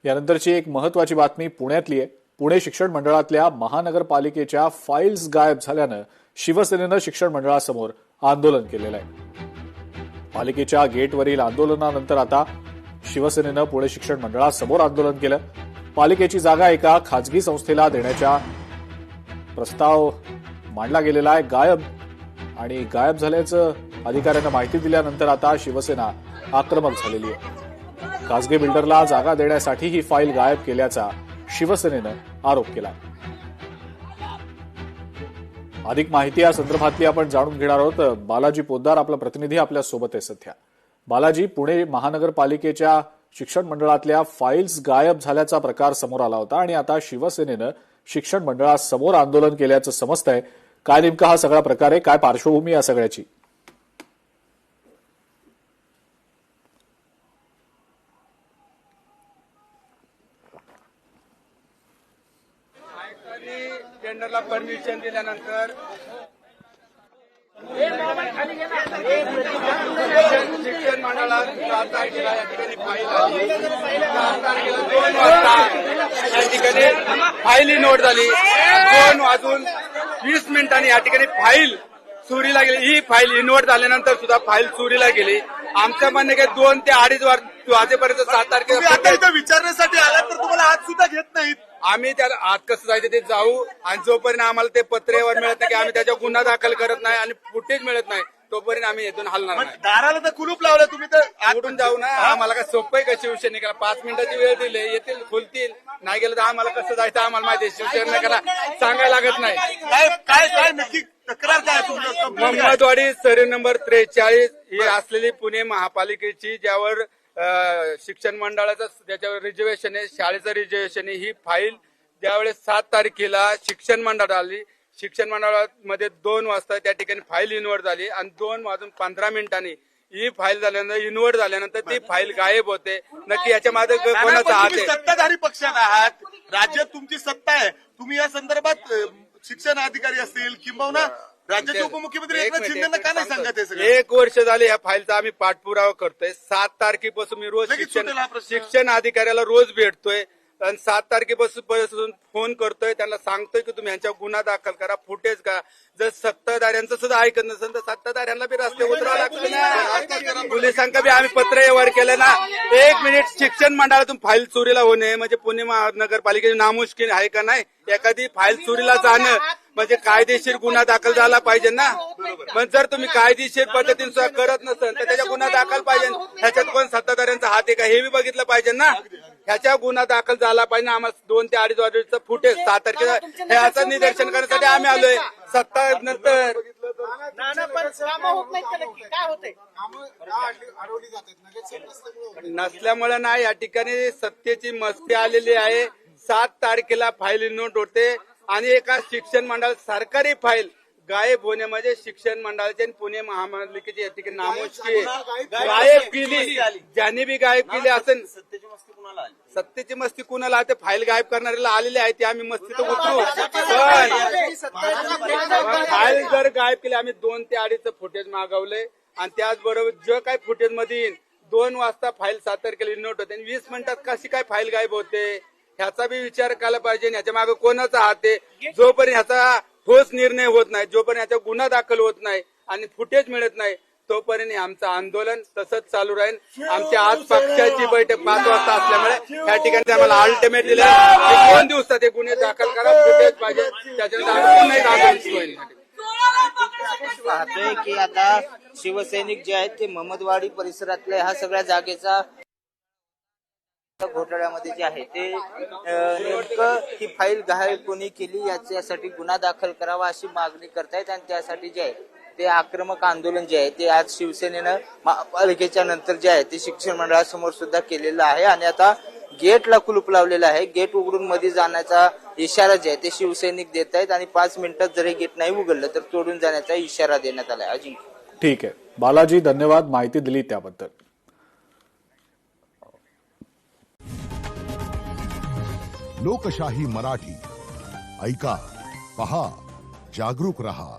यानंतरची एक महत्वाची बातमी पुण्यातली आहे। पुणे शिक्षण मंडळातल्या महानगरपालिकेच्या फाईल्स गायब झाल्यानं शिवसेनेनं शिक्षण मंडळासमोर आंदोलन केलेलं आहे। पालिकेच्या गेटवरील आंदोलनानंतर आता शिवसेनेनं पुणे शिक्षण मंडळासमोर आंदोलन केलं। पालिकेची जागा एका खासगी संस्थेला देण्याचा प्रस्ताव मांडला गेलेला आहे, गायब झाल्याचं अधिकाऱ्यांना माहिती दिल्यानंतर आता शिवसेना आक्रमक झालेली आहे। खासगी बिल्डरला जागा देण्यासाठी ही फाईल गायब केल्याचा शिवसेनेनं आरोप केला। अधिक माहिती या संदर्भातली आपण जाणून घेणार आहोत। बालाजी पोद्दार आपला प्रतिनिधी आपल्या सोबत आहे सध्या। बालाजी, पुणे महानगरपालिकेच्या शिक्षण मंडळातल्या फाईल्स गायब झाल्याचा प्रकार समोर आला होता आणि आता शिवसेनेनं शिक्षण मंडळासमोर आंदोलन केल्याचं समजतंय। काय नेमका हा सगळा प्रकार आहे, काय पार्श्वभूमी या सगळ्याची? टेंडरला परमिशन दिल्यानंतर शिक्षण मंडळात 7 तारखेला या ठिकाणी फाईल आली। 7 तारखेला 2 वाजता या ठिकाणी फाईल नोट झाली। 2 वाजून 20 मिनिटांनी या ठिकाणी फाईल चोरीला गेली। ही फाईल इन्व्हर्ट झाल्यानंतर सुद्धा फाईल चोरीला गेली। आमचं म्हणणं की 2 ते 2:30 वाजेपर्यंत 7 तारखेला विचारण्यासाठी आला तर तुम्हाला आज सुद्धा घेत नाहीत। आम्ही त्याला आत कसं जायचं ते जाऊ, आणि जोपर्यंत आम्हाला ते पत्रेवर मिळत नाही की आम्ही त्याच्या गुन्हा दाखल करत नाही आणि फुटेज मिळत नाही तोपर्यंत आम्ही इथून हलणार नाही। दाराला तर कुलूप लावलं तुम्ही, तर उठून जाऊ ना। आम्हाला काय सोपं आहे का शिवसेनेला? 5 मिनिटाची वेळ दिली, येतील खुलतील, नाही गेलं तर आम्हाला कसं जायचं आम्हाला माहिती आहे। शिवसेनेला सांगायला लागत नाही। काय नक्की तक्रार काय तुमचं? मोहम्मदवाडी सर्वे नंबर 43 ही असलेली पुणे महापालिकेची, ज्यावर शिक्षण मंडळाचं त्याच्यावर रिझर्वेशन आहे, शाळेचं रिझर्वेशन आहे। ही फाईल त्यावेळेस 7 तारखेला शिक्षण मंडळात आली। शिक्षण मंडळामध्ये 2 वाजता त्या ठिकाणी फाईल इन्व्हर्ट झाली आणि 2 वाजून 15 मिनिटांनी ही फाईल झाल्यानंतर इन्व्हर्ट झाल्यानंतर ती फाईल गायब होते। नक्की याच्या मागे कोणाचा हात आहे? सत्ताधारी पक्षात आहात, राज्यात तुमची सत्ता आहे, तुम्ही या संदर्भात शिक्षण अधिकारी असतील किंबहुना राज्याचे उपमुख्यमंत्री एकनाथ शिंदेना का नाही सांगत आहे? सगळं 1 वर्ष झाले या फाईलचा आम्ही पाठपुरावा करतोय। 7 तारखेपासून मी रोज शिक्षण अधिकाऱ्याला रोज भेटतोय आणि 7 तारखेपासून फोन करतोय, त्यांना सांगतोय की तुम्ही यांच्या गुन्हा दाखल करा, फुटेज का। जर सत्ताधाऱ्यांचं सुद्धा ऐकत नसेल तर सत्ताधाऱ्यांना बी रस्ते उतरावं लागतं ना। पोलिसांका बी आम्ही पत्र व्यवहार केलं ना। 1 मिनिट, शिक्षण मंडळातून फाईल चोरीला होणे म्हणजे पुणे महानगरपालिकेची नामुष्कीन आहे का नाही? एखादी फाईल चोरीला जाणं म्हणजे कायदेशीर गुन्हा दाखल झाला पाहिजे ना। पण जर तुम्ही कायदेशीर पद्धतीने करत नसेल तर त्याच्या गुन्हा दाखल पाहिजे। ह्याच्यात कोण सत्ताधाऱ्यांचा हात आहे का हे बी बघितलं पाहिजे ना। ह्याच्या गुन्हा दाखल झाला पाहिजे। आम्हाला 2 ते 2:30 वाजेचं फुटेज 7 तारखेला ह्याचं निदर्शन करण्यासाठी आम्ही आलोय। सत्ता नंतर नसल्यामुळे नाही, या ठिकाणी सत्तेची मस्ती आलेली आहे। 7 तारखेला फाईल नोट होते आणि एका शिक्षण मंडळ सरकारी फाईल गायब होणे म्हणजे शिक्षण मंडळाचे आणि पुणे महापालिकेची या ठिकाणी नामुष्की गायब केली। ज्यांनी बी गायब केली असेल, सत्तेची मस्ती कुणाला आहे? फाईल गायब करणाऱ्याला आलेले आहे, ते आम्ही मस्ती तर उतरू। पण फाईल जर गायब केली, आम्ही 2 ते 2:30 फुटेज मागवले आणि त्याचबरोबर जे काही फुटेज मध्ये येईल 2 वाजता फाईल 7 तारखेला नोट होते आणि 20 मिनिटात कशी काय फाईल गायब होते ह्याचा बी विचार केला पाहिजे। ह्याच्या मागे कोणाचा हात आहे? जोपर्यंत ह्याचा ठोस निर्णय होत नाही, जोपर्यंत ह्याचा गुन्हा दाखल होत नाही आणि फुटेज मिळत नाही तोपर्यंत आमचं आंदोलन तसंच चालू राहील। आमच्या आज पक्षाची बैठक 5 वाजता असल्यामुळे या ठिकाणी आम्हाला अल्टिमेट दिले 2 दिवसात हे गुन्हे दाखल करा, फुटेज पाहिजे, त्याच्यानंतर पाहतोय की आता शिवसैनिक जे आहेत ते मोहम्मदवाडी परिसरातल्या ह्या सगळ्या जागेचा घोटाळ्यामध्ये जे आहे ते नेमकं ही फाईल गायब कोणी केली याच्यासाठी गुन्हा दाखल करावा अशी मागणी करतायत आणि त्यासाठी जे आहे ते आक्रमक आंदोलन जे आहे ते आज शिवसेनेनं महापालिकेच्या नंतर जे आहे ते शिक्षण मंडळासमोर सुद्धा केलेलं आहे आणि आता गेटला कुलूप लावलेलं आहे। गेट उघडून मध्ये जाण्याचा इशारा जे आहे ते शिवसैनिक देत आहेत आणि 5 मिनिटात जर हे गेट नाही उघडलं तर तोडून जाण्याचा इशारा देण्यात आलाय। अजिंक्य, ठीक आहे बालाजी, धन्यवाद माहिती दिली त्याबद्दल। लोकशाही मराठी ऐका, पहा, जागरूक रहा।